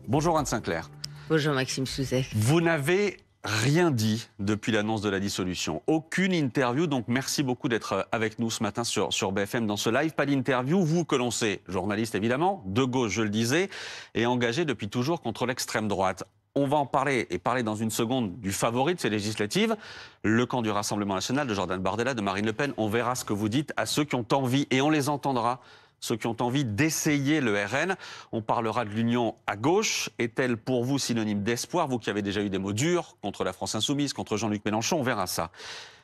Bonjour Anne Sinclair. Bonjour Maxime Souzet. Vous n'avez rien dit depuis l'annonce de la dissolution. Aucune interview, donc merci beaucoup d'être avec nous ce matin sur BFM dans ce live. Pas d'interview, vous que l'on sait, journaliste évidemment, de gauche je le disais, et engagé depuis toujours contre l'extrême droite. On va en parler et parler dans une seconde du favori de ces législatives, le camp du Rassemblement national de Jordan Bardella, de Marine Le Pen. On verra ce que vous dites à ceux qui ont envie, et on les entendra, ceux qui ont envie d'essayer le RN. On parlera de l'union à gauche. Est-elle pour vous synonyme d'espoir? Vous qui avez déjà eu des mots durs contre la France insoumise, contre Jean-Luc Mélenchon, on verra ça.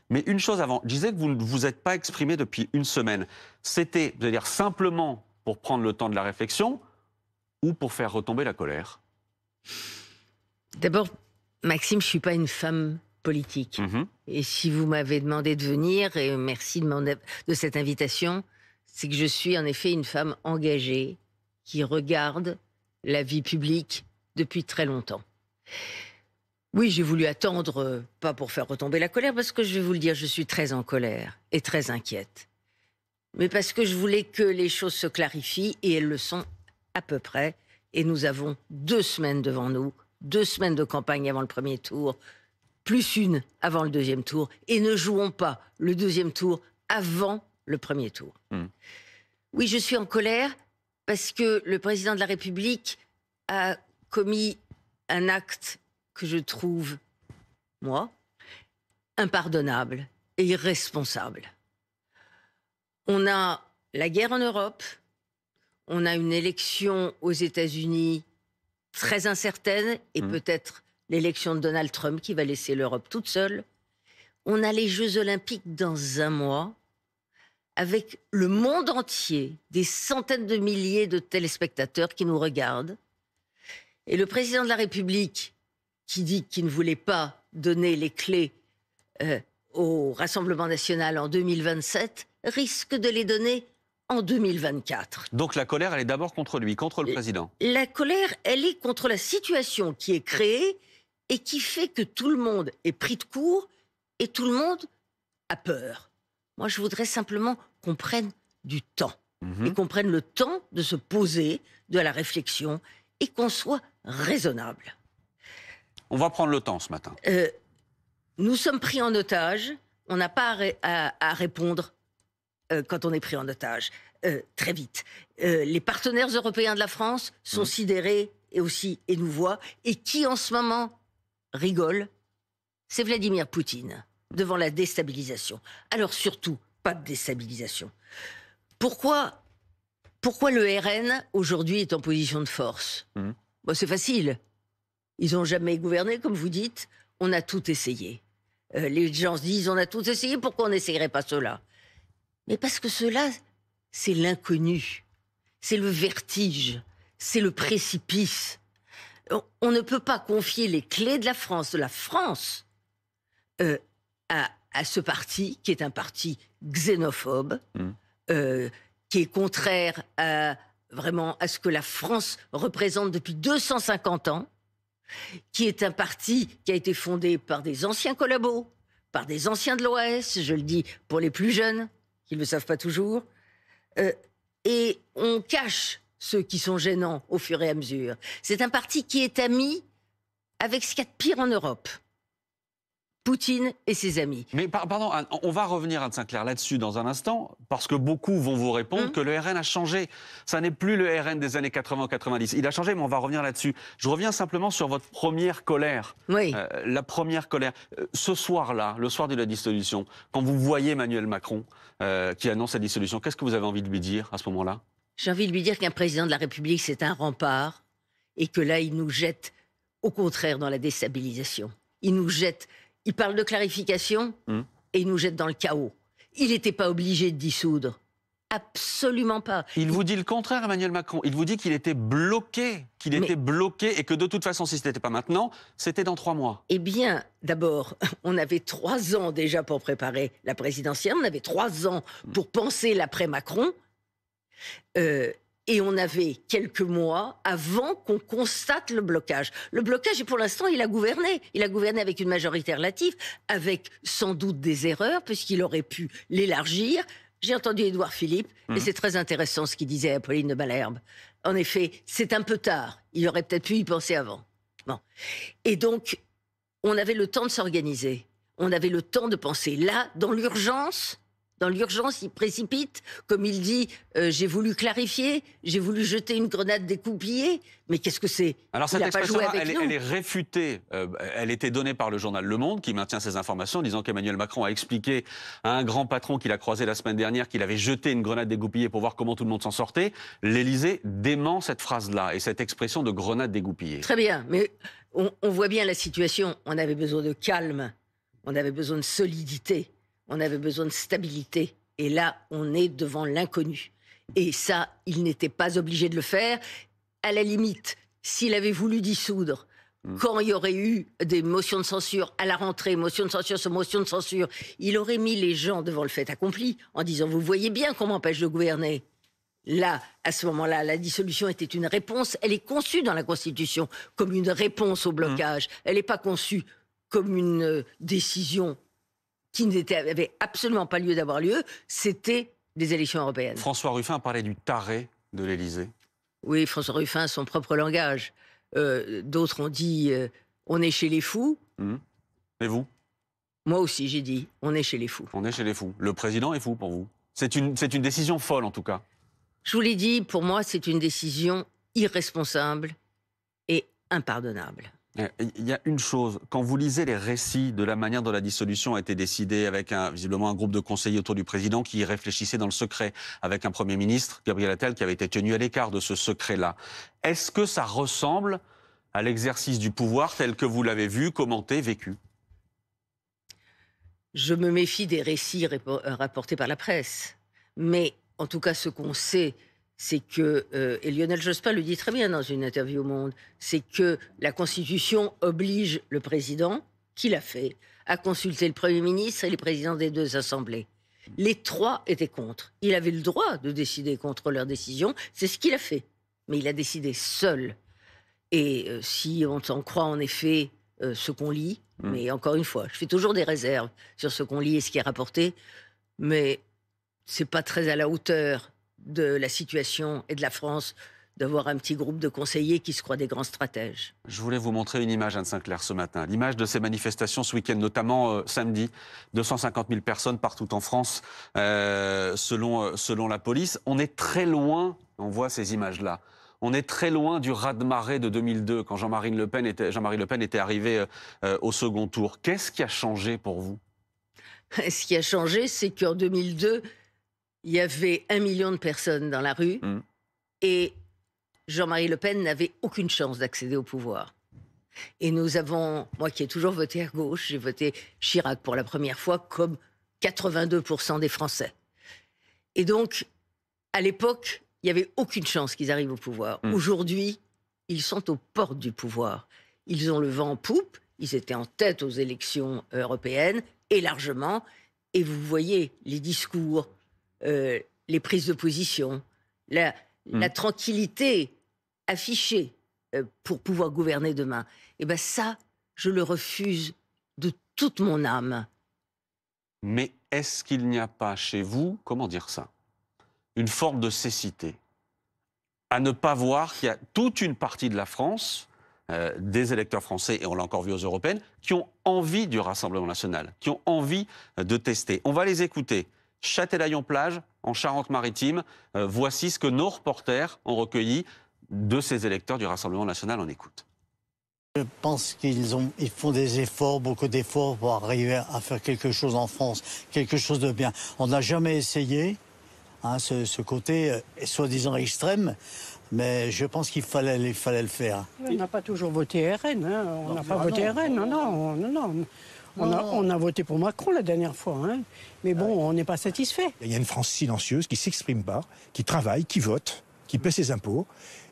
Mais une chose avant, je disais que vous ne vous êtes pas exprimé depuis une semaine. C'était, je veux dire, simplement pour prendre le temps de la réflexion ou pour faire retomber la colère? D'abord, Maxime, je ne suis pas une femme politique. Et si vous m'avez demandé de venir, et merci de cette invitation, c'est que je suis en effet une femme engagée qui regarde la vie publique depuis très longtemps. Oui, j'ai voulu attendre, pas pour faire retomber la colère, parce que je vais vous le dire, je suis très en colère et très inquiète. Mais parce que je voulais que les choses se clarifient, et elles le sont à peu près. Et nous avons 2 semaines devant nous, 2 semaines de campagne avant le premier tour, plus une avant le deuxième tour. Et ne jouons pas le deuxième tour avant le premier tour. Oui, je suis en colère parce que le président de la République a commis un acte que je trouve, moi, impardonnable et irresponsable. On a la guerre en Europe, on a une élection aux États-Unis très incertaine, et peut-être l'élection de Donald Trump qui va laisser l'Europe toute seule. On a les Jeux Olympiques dans 1 mois, avec le monde entier, des centaines de milliers de téléspectateurs qui nous regardent. Et le président de la République, qui dit qu'il ne voulait pas donner les clés au Rassemblement national en 2027, risque de les donner en 2024. Donc la colère, elle est d'abord contre lui, contre le président. La colère, elle est contre la situation qui est créée et qui fait que tout le monde est pris de court et tout le monde a peur. Moi, je voudrais simplement qu'on prenne du temps et qu'on prenne le temps de se poser, de la réflexion, et qu'on soit raisonnable. On va prendre le temps ce matin. Nous sommes pris en otage. On n'a pas à répondre quand on est pris en otage, très vite. Les partenaires européens de la France sont sidérés et nous voient. Et qui, en ce moment, rigole? C'est Vladimir Poutine, devant la déstabilisation. Alors surtout, pas de déstabilisation. Pourquoi le RN, aujourd'hui, est en position de force? Bon, c'est facile. Ils n'ont jamais gouverné, comme vous dites. On a tout essayé. Les gens se disent, on a tout essayé, pourquoi on n'essayerait pas cela? Mais parce que cela, c'est l'inconnu. C'est le vertige. C'est le précipice. On ne peut pas confier les clés de la France, à ce parti, qui est un parti xénophobe, qui est contraire vraiment à ce que la France représente depuis 250 ans, qui est un parti qui a été fondé par des anciens collabos, par des anciens de l'OAS, je le dis pour les plus jeunes, qui ne le savent pas toujours, et on cache ceux qui sont gênants au fur et à mesure. C'est un parti qui est ami avec ce qu'il y a de pire en Europe. Poutine et ses amis. Mais pardon, Anne, on va revenir, Anne Sinclair, là-dessus dans un instant, parce que beaucoup vont vous répondre que le RN a changé. Ça n'est plus le RN des années 80-90. Il a changé, mais on va revenir là-dessus. Je reviens simplement sur votre première colère. Oui. La première colère. Ce soir-là, le soir de la dissolution, quand vous voyez Emmanuel Macron qui annonce la dissolution, qu'est-ce que vous avez envie de lui dire à ce moment-là? J'ai envie de lui dire qu'un président de la République, c'est un rempart, et que là, il nous jette, au contraire, dans la déstabilisation. Il parle de clarification et il nous jette dans le chaos. Il n'était pas obligé de dissoudre. Absolument pas. Il vous dit le contraire, Emmanuel Macron. Il vous dit qu'il était bloqué, et que de toute façon, si ce n'était pas maintenant, c'était dans 3 mois. Eh bien, d'abord, on avait 3 ans déjà pour préparer la présidentielle. On avait 3 ans pour penser l'après-Macron. Et on avait quelques mois avant qu'on constate le blocage. Le blocage, et pour l'instant, il a gouverné. Il a gouverné avec une majorité relative, avec sans doute des erreurs, puisqu'il aurait pu l'élargir. J'ai entendu Édouard Philippe, et c'est très intéressant ce qu'il disait à Pauline de Malherbe. en effet, c'est un peu tard. Il aurait peut-être pu y penser avant. Bon. Et donc, on avait le temps de s'organiser. On avait le temps de penser. Là, dans l'urgence, il précipite. Comme il dit, j'ai voulu clarifier, j'ai voulu jeter une grenade découpillée. Mais qu'est-ce que c'est? Alors cette expression-là, elle est réfutée. Elle était donnée par le journal Le Monde, qui maintient ces informations, en disant qu'Emmanuel Macron a expliqué à un grand patron qu'il a croisé la semaine dernière qu'il avait jeté une grenade dégoupillée pour voir comment tout le monde s'en sortait. L'Élysée dément cette phrase-là et cette expression de grenade dégoupillée. Très bien, mais on voit bien la situation. On avait besoin de calme, on avait besoin de solidité. On avait besoin de stabilité. Et là, on est devant l'inconnu. Et ça, il n'était pas obligé de le faire. À la limite, s'il avait voulu dissoudre, quand il y aurait eu des motions de censure à la rentrée, motion de censure sur motion de censure, il aurait mis les gens devant le fait accompli en disant « Vous voyez bien qu'on m'empêche de gouverner ». Là, à ce moment-là, la dissolution était une réponse. Elle est conçue dans la Constitution comme une réponse au blocage. Elle n'est pas conçue comme une décision qui n'avait absolument pas lieu d'avoir lieu, c'était des élections européennes. François Ruffin parlait du taré de l'Élysée. Oui, François Ruffin a son propre langage. D'autres ont dit on est chez les fous. Et vous? Moi aussi, j'ai dit on est chez les fous. On est chez les fous. Le président est fou pour vous? C'est une décision folle, en tout cas. Je vous l'ai dit, pour moi, c'est une décision irresponsable et impardonnable. Il y a une chose, quand vous lisez les récits de la manière dont la dissolution a été décidée avec visiblement un groupe de conseillers autour du président qui y réfléchissait dans le secret, avec un Premier ministre, Gabriel Attal, qui avait été tenu à l'écart de ce secret-là, est-ce que ça ressemble à l'exercice du pouvoir tel que vous l'avez vu, commenté, vécu? Je me méfie des récits rapportés par la presse. Mais en tout cas, ce qu'on sait, c'est que, et Lionel Jospin le dit très bien dans une interview au Monde, c'est que la Constitution oblige le président, qui l'a fait, à consulter le Premier ministre et les présidents des deux assemblées. Les trois étaient contre. Il avait le droit de décider contre leur décision, c'est ce qu'il a fait. Mais il a décidé seul. Et si on s'en croit en effet ce qu'on lit, mais encore une fois, je fais toujours des réserves sur ce qu'on lit et ce qui est rapporté, mais c'est pas très à la hauteur de la situation et de la France d'avoir un petit groupe de conseillers qui se croient des grands stratèges. Je voulais vous montrer une image, Anne Sinclair, ce matin. L'image de ces manifestations ce week-end, notamment samedi. 250 000 personnes partout en France, selon la police. On est très loin, on voit ces images-là, on est très loin du raz-de-marée de 2002, quand Jean-Marie Le Pen était arrivé au second tour. Qu'est-ce qui a changé pour vous? Ce qui a changé, c'est qu'en 2002, il y avait 1 million de personnes dans la rue et Jean-Marie Le Pen n'avait aucune chance d'accéder au pouvoir. Et nous avons, moi qui ai toujours voté à gauche, j'ai voté Chirac pour la première fois comme 82% des Français. Et donc, à l'époque, il n'y avait aucune chance qu'ils arrivent au pouvoir. Aujourd'hui, ils sont aux portes du pouvoir. Ils ont le vent en poupe, ils étaient en tête aux élections européennes, et largement. Et vous voyez les discours, les prises de position, la tranquillité affichée pour pouvoir gouverner demain. Et bien ça, je le refuse de toute mon âme. Mais est-ce qu'il n'y a pas chez vous, comment dire ça, une forme de cécité à ne pas voir qu'il y a toute une partie de la France, des électeurs français, et on l'a encore vu aux européennes, qui ont envie du Rassemblement national, qui ont envie de tester. On va les écouter. Châtelaillon-Plage, en Charente-Maritime. Voici ce que nos reporters ont recueilli de ces électeurs du Rassemblement national. On écoute. Je pense qu'ils font des efforts, beaucoup d'efforts pour arriver à faire quelque chose en France, quelque chose de bien. On n'a jamais essayé, hein, ce côté soi-disant extrême, mais je pense qu'il fallait le faire. On n'a pas toujours voté RN, hein. On n'a pas voté RN, non. On a voté pour Macron la dernière fois, hein. Mais bon, on n'est pas satisfait. Il y a une France silencieuse qui ne s'exprime pas, qui travaille, qui vote, qui paie ses impôts.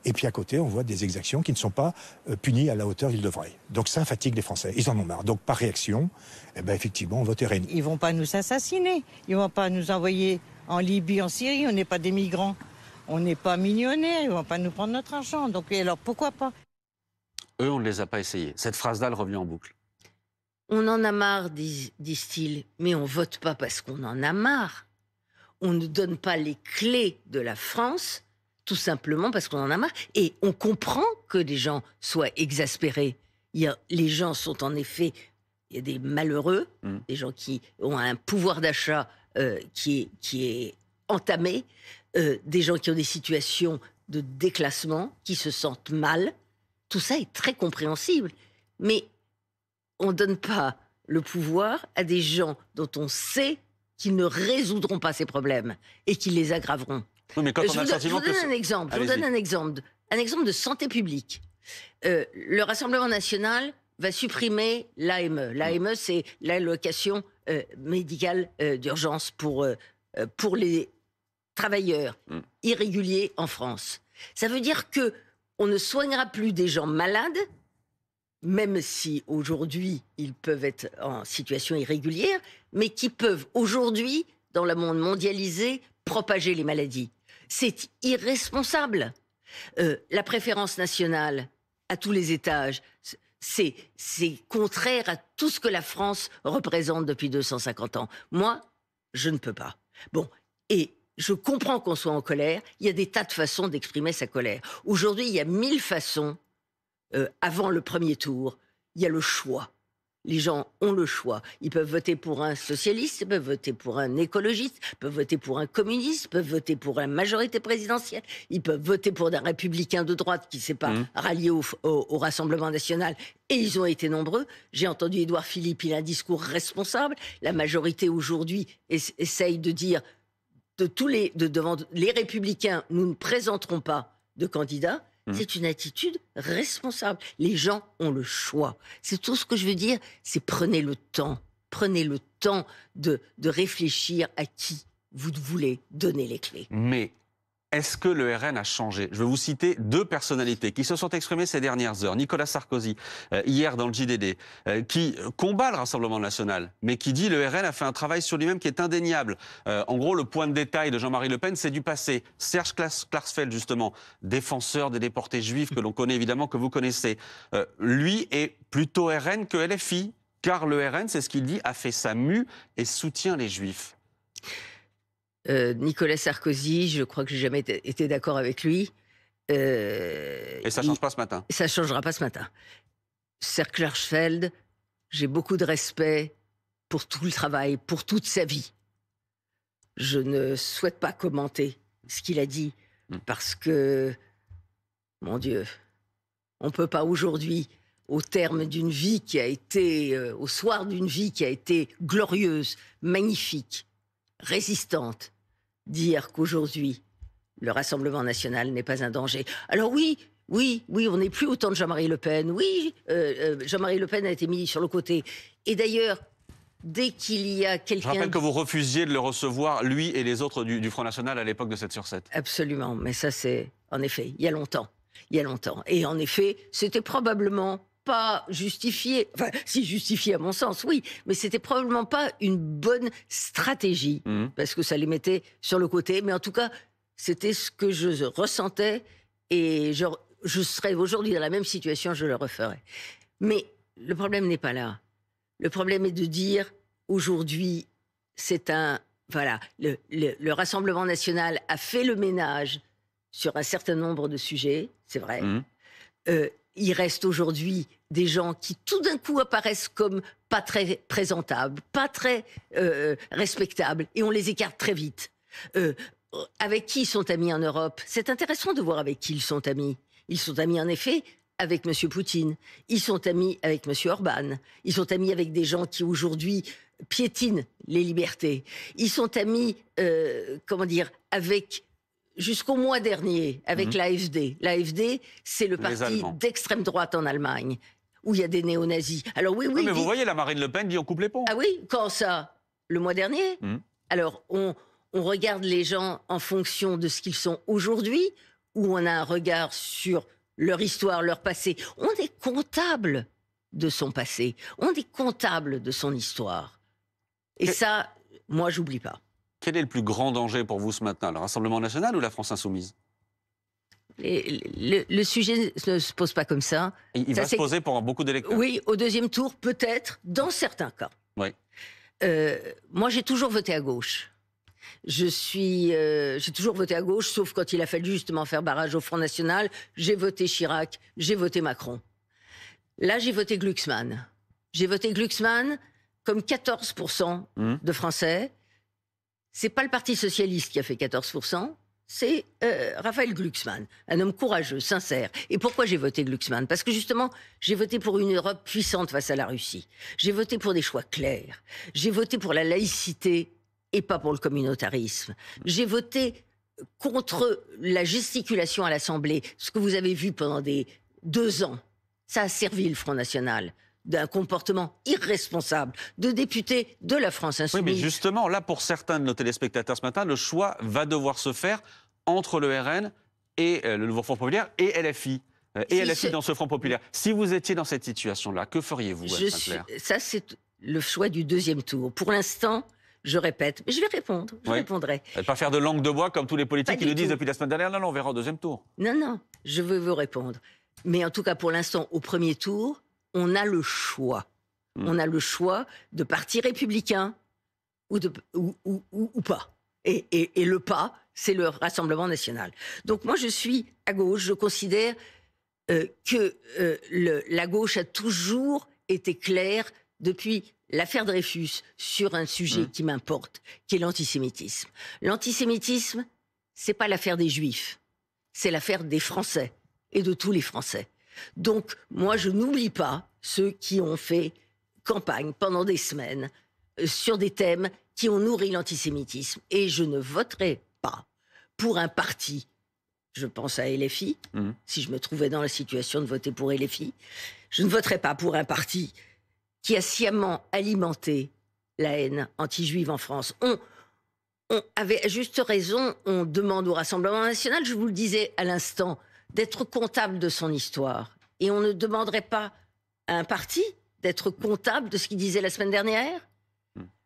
Et puis à côté, on voit des exactions qui ne sont pas punies à la hauteur qu'ils devraient. Donc ça fatigue les Français. Ils en ont marre. Donc par réaction, eh ben, effectivement, on vote RN. Ils ne vont pas nous assassiner. Ils ne vont pas nous envoyer en Libye, en Syrie. On n'est pas des migrants. On n'est pas millionnaires. Ils ne vont pas nous prendre notre argent. Donc alors pourquoi pas? Eux, on ne les a pas essayés. Cette phrase-là, elle revient en boucle. On en a marre, disent-ils, mais on vote pas parce qu'on en a marre. On ne donne pas les clés de la France tout simplement parce qu'on en a marre. Et on comprend que les gens soient exaspérés. Les gens sont en effet... Il y a des malheureux, des gens qui ont un pouvoir d'achat qui est entamé, des gens qui ont des situations de déclassement, qui se sentent mal. Tout ça est très compréhensible. Mais on ne donne pas le pouvoir à des gens dont on sait qu'ils ne résoudront pas ces problèmes et qui les aggraveront. Oui, mais quand on a le sentiment que... Je vous donne un exemple de santé publique. Le Rassemblement national va supprimer l'AME. L'AME, c'est l'allocation médicale d'urgence pour les travailleurs irréguliers en France. Ça veut dire que on ne soignera plus des gens malades, même si aujourd'hui ils peuvent être en situation irrégulière, mais qui peuvent aujourd'hui, dans le monde mondialisé, propager les maladies. C'est irresponsable. La préférence nationale à tous les étages, c'est contraire à tout ce que la France représente depuis 250 ans. Moi, je ne peux pas. Bon, et je comprends qu'on soit en colère. Il y a des tas de façons d'exprimer sa colère. Aujourd'hui, il y a 1000 façons. Avant le premier tour, il y a le choix. Les gens ont le choix. Ils peuvent voter pour un socialiste, ils peuvent voter pour un écologiste, ils peuvent voter pour un communiste, ils peuvent voter pour une majorité présidentielle, ils peuvent voter pour un républicain de droite qui ne s'est pas rallié au Rassemblement national. Et ils ont été nombreux. J'ai entendu Édouard Philippe, il a un discours responsable. La majorité aujourd'hui essaye de dire devant les républicains, nous ne présenterons pas de candidats. C'est une attitude responsable. Les gens ont le choix. C'est tout ce que je veux dire, c'est prenez le temps. Prenez le temps de réfléchir à qui vous voulez donner les clés. Mais est-ce que le RN a changé? Je vais vous citer 2 personnalités qui se sont exprimées ces dernières heures. Nicolas Sarkozy, hier dans le JDD, qui combat le Rassemblement national, mais qui dit le RN a fait un travail sur lui-même qui est indéniable. En gros, le point de détail de Jean-Marie Le Pen, c'est du passé. Serge Klarsfeld, justement, défenseur des déportés juifs, que l'on connaît évidemment, que vous connaissez, lui est plutôt RN que LFI, car le RN, c'est ce qu'il dit, a fait sa mue et soutient les juifs. Nicolas Sarkozy, je crois que j'ai jamais été d'accord avec lui. Et ça ne change pas ce matin? Ça ne changera pas ce matin. Serge Klarsfeld, j'ai beaucoup de respect pour tout le travail, pour toute sa vie. Je ne souhaite pas commenter ce qu'il a dit, parce que, mon Dieu, on ne peut pas aujourd'hui, au terme d'une vie qui a été, au soir d'une vie qui a été glorieuse, magnifique, résistante, dire qu'aujourd'hui, le Rassemblement national n'est pas un danger. Alors oui, on n'est plus au temps de Jean-Marie Le Pen. Oui, Jean-Marie Le Pen a été mis sur le côté. Et d'ailleurs, dès qu'il y a quelqu'un... Je rappelle que vous refusiez de le recevoir, lui et les autres du Front National, à l'époque de 7/7. Absolument, mais ça c'est, en effet, il y a longtemps. Et en effet, c'était probablement pas justifié, enfin, si justifié à mon sens, oui, mais c'était probablement pas une bonne stratégie, parce que ça les mettait sur le côté, mais en tout cas, c'était ce que je ressentais, et je serais aujourd'hui dans la même situation, je le referais. Mais le problème n'est pas là. Le problème est de dire, aujourd'hui, c'est un... Voilà, le Rassemblement national a fait le ménage sur un certain nombre de sujets, c'est vrai. Il reste aujourd'hui des gens qui tout d'un coup apparaissent comme pas très présentables, pas très respectables, et on les écarte très vite. Avec qui ils sont amis en Europe? C'est intéressant de voir avec qui ils sont amis. Ils sont amis en effet avec M. Poutine, ils sont amis avec M. Orban, ils sont amis avec des gens qui aujourd'hui piétinent les libertés. Ils sont amis, avec... Jusqu'au mois dernier, avec l'AfD. L'AfD, c'est le parti d'extrême droite en Allemagne, où il y a des néo-nazis. Alors oui, mais vous voyez, la Marine Le Pen dit on coupe les ponts. Ah oui, quand ça? Le mois dernier. Alors, on regarde les gens en fonction de ce qu'ils sont aujourd'hui, ou on a un regard sur leur histoire, leur passé. On est comptable de son passé. On est comptable de son histoire. Et ça, moi, j'oublie pas. Quel est le plus grand danger pour vous ce matin? Le Rassemblement national ou la France insoumise? Le sujet ne se pose pas comme ça. Il va se poser pour beaucoup d'électeurs. Oui, au deuxième tour, peut-être, dans certains cas. Oui. Moi, j'ai toujours voté à gauche. J'ai toujours voté à gauche, sauf quand il a fallu justement faire barrage au Front National. J'ai voté Chirac, j'ai voté Macron. Là, j'ai voté Glucksmann. J'ai voté Glucksmann comme 14% de Français. C'est pas le Parti Socialiste qui a fait 14%, c'est Raphaël Glucksmann, un homme courageux, sincère. Et pourquoi j'ai voté Glucksmann? Parce que justement, j'ai voté pour une Europe puissante face à la Russie. J'ai voté pour des choix clairs. J'ai voté pour la laïcité et pas pour le communautarisme. J'ai voté contre la gesticulation à l'Assemblée, ce que vous avez vu pendant 2 ans. Ça a servi le Front National d'un comportement irresponsable de députés de la France Insoumise. Oui, mais justement, là, pour certains de nos téléspectateurs ce matin, le choix va devoir se faire entre le RN et le Nouveau Front Populaire et LFI. Dans ce Front Populaire. Si vous étiez dans cette situation-là, que feriez-vous, Anne Sinclair ? Ça, c'est le choix du deuxième tour. Pour l'instant, je répète, mais je vais répondre, je répondrai. Et pas faire de langue de bois comme tous les politiques qui nous disent depuis la semaine dernière, non, on verra au deuxième tour. Non, je veux vous répondre. Mais en tout cas, pour l'instant, au premier tour, on a le choix. On a le choix de parti républicain ou pas. Et le pas, c'est le Rassemblement national. Donc moi, je suis à gauche. Je considère que la gauche a toujours été claire depuis l'affaire Dreyfus sur un sujet qui m'importe, qui est l'antisémitisme. L'antisémitisme, c'est pas l'affaire des Juifs, c'est l'affaire des Français et de tous les Français. Donc, moi, je n'oublie pas ceux qui ont fait campagne pendant des semaines sur des thèmes qui ont nourri l'antisémitisme. Et je ne voterai pas pour un parti, je pense à LFI, si je me trouvais dans la situation de voter pour LFI, je ne voterai pas pour un parti qui a sciemment alimenté la haine anti-juive en France. On avait à juste raison, on demande au Rassemblement national, je vous le disais à l'instant, d'être comptable de son histoire. Et on ne demanderait pas à un parti d'être comptable de ce qu'il disait la semaine dernière.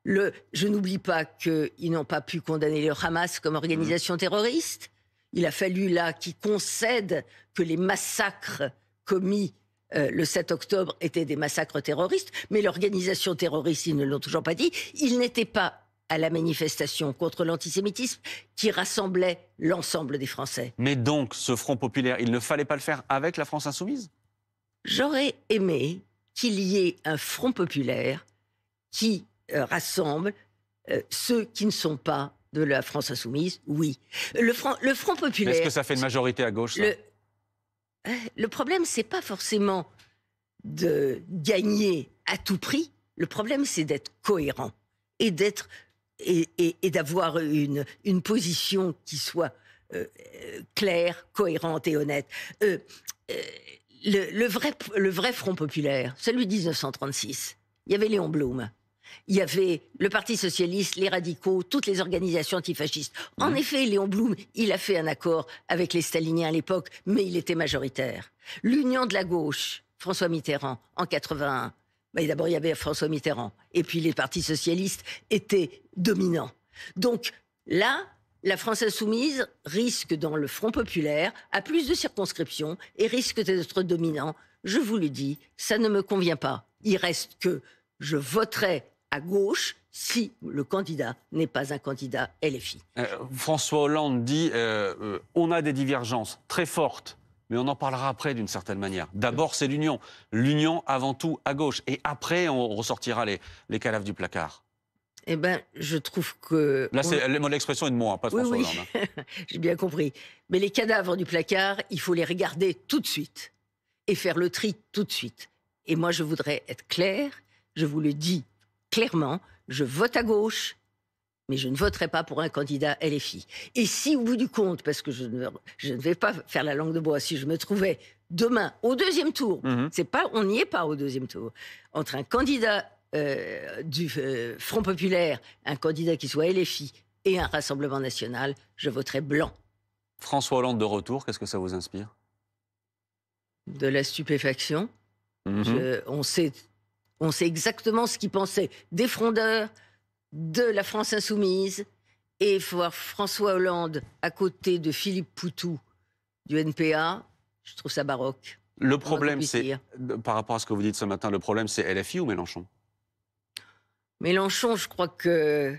Je n'oublie pas qu'ils n'ont pas pu condamner le Hamas comme organisation terroriste. Il a fallu là qu'ils concèdent que les massacres commis le 7 octobre étaient des massacres terroristes, mais l'organisation terroriste, ils ne l'ont toujours pas dit. Ils n'étaient pas à la manifestation contre l'antisémitisme qui rassemblait l'ensemble des Français. Mais donc, ce Front populaire, il ne fallait pas le faire avec la France insoumise ? J'aurais aimé qu'il y ait un Front populaire qui rassemble ceux qui ne sont pas de la France insoumise, oui. Le Front populaire... Est-ce que ça fait une majorité à gauche, ça ? Le problème, c'est pas forcément de gagner à tout prix. Le problème, c'est d'être cohérent et d'avoir une position qui soit claire, cohérente et honnête. Le vrai Front populaire, celui de 1936, il y avait Léon Blum. Il y avait le Parti socialiste, les radicaux, toutes les organisations antifascistes. En effet, Léon Blum, il a fait un accord avec les staliniens à l'époque, mais il était majoritaire. L'union de la gauche, François Mitterrand, en 81. D'abord, il y avait François Mitterrand. Et puis, les partis socialistes étaient dominants. Donc, là, la France insoumise risque, dans le Front populaire, à plus de circonscriptions et risque d'être dominant. Je vous le dis, ça ne me convient pas. Il reste que je voterai à gauche si le candidat n'est pas un candidat LFI. François Hollande dit on a des divergences très fortes, mais on en parlera après d'une certaine manière. D'abord, c'est l'union. L'union avant tout à gauche. Et après, on ressortira les cadavres du placard. Eh bien, je trouve que... Là, l'expression est de moi, pas de François Hollande. Hein. J'ai bien compris. Mais les cadavres du placard, il faut les regarder tout de suite et faire le tri tout de suite. Et moi, je voudrais être clair, je vous le dis clairement, je vote à gauche, mais je ne voterai pas pour un candidat LFI. Et si, au bout du compte, parce que je ne vais pas faire la langue de bois, si je me trouvais demain au deuxième tour, on n'y est pas au deuxième tour, entre un candidat du Front populaire, un candidat qui soit LFI et un Rassemblement national, je voterai blanc. François Hollande de retour, qu'est-ce que ça vous inspire ? De la stupéfaction. On sait exactement ce qu'il pensait des frondeurs, de la France insoumise, et voir François Hollande à côté de Philippe Poutou du NPA, je trouve ça baroque. Le problème, c'est, par rapport à ce que vous dites ce matin, le problème, c'est LFI ou Mélenchon ? Mélenchon, je crois que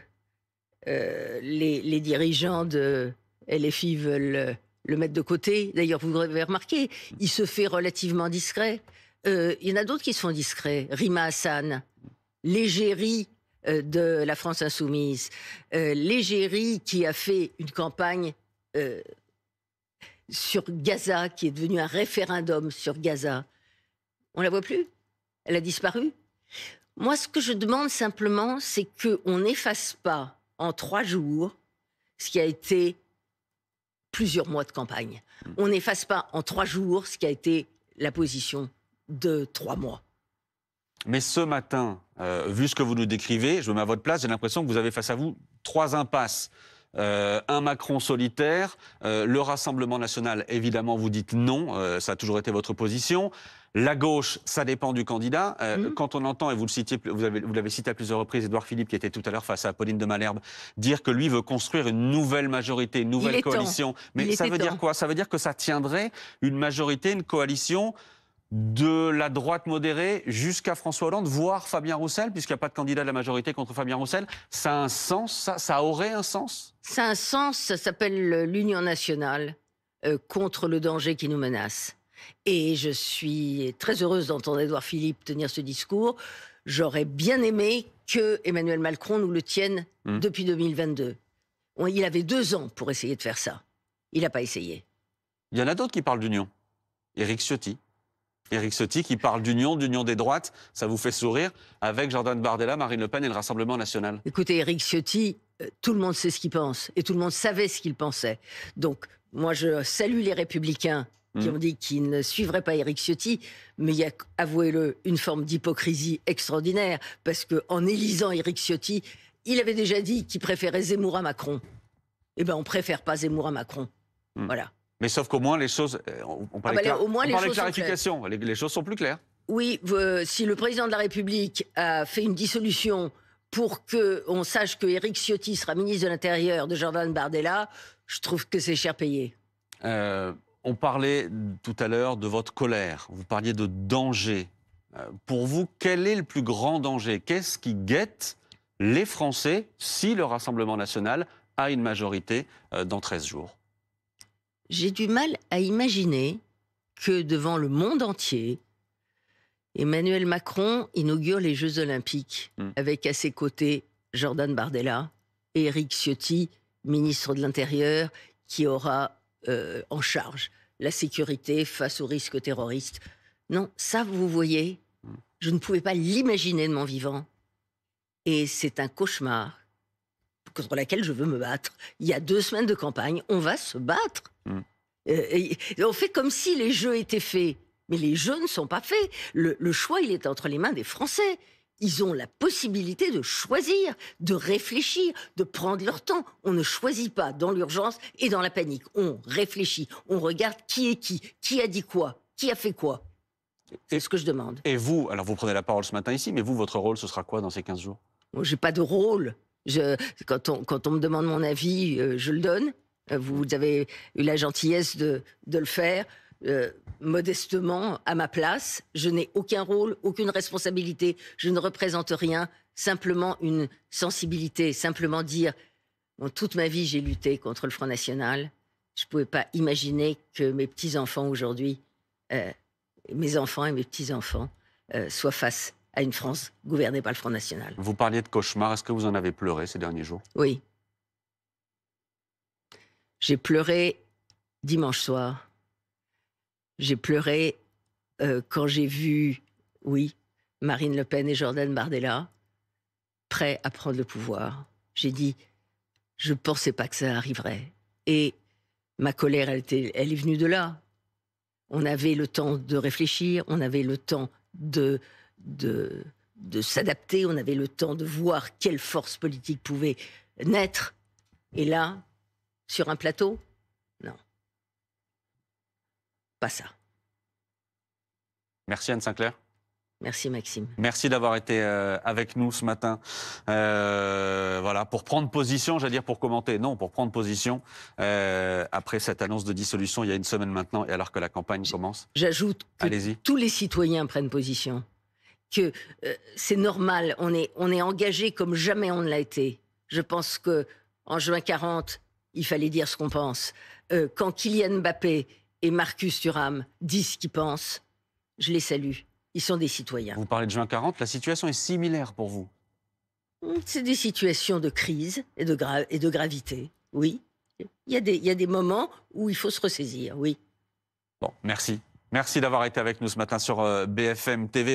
les dirigeants de LFI veulent le mettre de côté. D'ailleurs, vous avez remarqué, il se fait relativement discret. Il y en a d'autres qui se font discrets. Rima Hassan, l'égérie de la France Insoumise, l'égérie qui a fait une campagne sur Gaza, qui est devenu un référendum sur Gaza. On la voit plus? Elle a disparu? Moi, ce que je demande simplement, c'est qu'on n'efface pas en 3 jours ce qui a été plusieurs mois de campagne. On n'efface pas en 3 jours ce qui a été la position de 3 mois. Mais ce matin, vu ce que vous nous décrivez, je me mets à votre place, j'ai l'impression que vous avez face à vous 3 impasses. Un Macron solitaire, le Rassemblement national, évidemment, vous dites non, ça a toujours été votre position. La gauche, ça dépend du candidat. Quand on entend, et vous l'avez cité à plusieurs reprises, Édouard Philippe, qui était tout à l'heure face à Pauline de Malherbe, dire que lui veut construire une nouvelle majorité, une nouvelle coalition. Mais ça veut dire quoi? Ça veut dire que ça tiendrait une majorité, une coalition de la droite modérée jusqu'à François Hollande, voire Fabien Roussel, puisqu'il n'y a pas de candidat de la majorité contre Fabien Roussel. Ça a un sens, ça aurait un sens? Ça a un sens, ça s'appelle l'Union nationale contre le danger qui nous menace. Et je suis très heureuse d'entendre Édouard Philippe tenir ce discours. J'aurais bien aimé que Emmanuel Macron nous le tienne depuis 2022. Il avait 2 ans pour essayer de faire ça. Il n'a pas essayé. Il y en a d'autres qui parlent d'union. Éric Ciotti. Éric Ciotti qui parle d'union des droites, ça vous fait sourire, avec Jordan Bardella, Marine Le Pen et le Rassemblement national. Écoutez, Éric Ciotti, tout le monde sait ce qu'il pense, et tout le monde savait ce qu'il pensait. Donc, moi, je salue les Républicains qui ont dit qu'ils ne suivraient pas Éric Ciotti, mais il y a, avouez-le, une forme d'hypocrisie extraordinaire, parce qu'en élisant Éric Ciotti, il avait déjà dit qu'il préférait Zemmour à Macron. Eh bien, on ne préfère pas Zemmour à Macron. Voilà. Mais sauf qu'au moins les choses, on parle de clarification, les choses sont plus claires. Oui, si le président de la République a fait une dissolution pour qu'on sache que Éric Ciotti sera ministre de l'Intérieur de Jordan Bardella, je trouve que c'est cher payé. On parlait tout à l'heure de votre colère, vous parliez de danger. Pour vous, quel est le plus grand danger? Qu'est-ce qui guette les Français si le Rassemblement national a une majorité dans 13 jours? J'ai du mal à imaginer que devant le monde entier, Emmanuel Macron inaugure les Jeux Olympiques avec à ses côtés Jordan Bardella et Éric Ciotti, ministre de l'Intérieur, qui aura en charge la sécurité face aux risques terroristes. Non, ça, vous voyez, je ne pouvais pas l'imaginer de mon vivant. Et c'est un cauchemar contre lequel je veux me battre. Il y a 2 semaines de campagne, on va se battre. On fait comme si les jeux étaient faits. Mais les jeux ne sont pas faits. Le choix, il est entre les mains des Français. Ils ont la possibilité de choisir, de réfléchir, de prendre leur temps. On ne choisit pas dans l'urgence et dans la panique. On réfléchit, on regarde qui est qui a dit quoi, qui a fait quoi. C'est ce que je demande. Et vous, alors vous prenez la parole ce matin ici, mais vous, votre rôle, ce sera quoi dans ces 15 jours? Moi, j'ai pas de rôle. Quand on me demande mon avis, je le donne. Vous avez eu la gentillesse de le faire modestement, à ma place. Je n'ai aucun rôle, aucune responsabilité. Je ne représente rien, simplement une sensibilité. Simplement dire, toute ma vie, j'ai lutté contre le Front National. Je ne pouvais pas imaginer que mes petits-enfants aujourd'hui, mes enfants et mes petits-enfants, soient face à une France gouvernée par le Front National. Vous parliez de cauchemar. Est-ce que vous en avez pleuré ces derniers jours? Oui. J'ai pleuré dimanche soir. J'ai pleuré quand j'ai vu, Marine Le Pen et Jordan Bardella prêts à prendre le pouvoir. J'ai dit, je ne pensais pas que ça arriverait. Et ma colère, elle est venue de là. On avait le temps de réfléchir, on avait le temps de s'adapter, on avait le temps de voir quelle force politique pouvait naître. Et là, sur un plateau, non. Pas ça. Merci Anne Sinclair. Merci Maxime. Merci d'avoir été avec nous ce matin. Voilà, pour prendre position, j'allais dire pour commenter. Non, pour prendre position après cette annonce de dissolution il y a 1 semaine maintenant et alors que la campagne commence. J'ajoute que tous les citoyens prennent position. Que c'est normal, on est engagé comme jamais on ne l'a été. Je pense qu'en juin 40, il fallait dire ce qu'on pense. Quand Kylian Mbappé et Marcus Thuram disent ce qu'ils pensent, je les salue. Ils sont des citoyens. Vous parlez de juin 40, la situation est similaire pour vous? C'est des situations de crise et de gravité, oui. Il y a des moments où il faut se ressaisir, oui. Bon, merci. Merci d'avoir été avec nous ce matin sur BFM TV.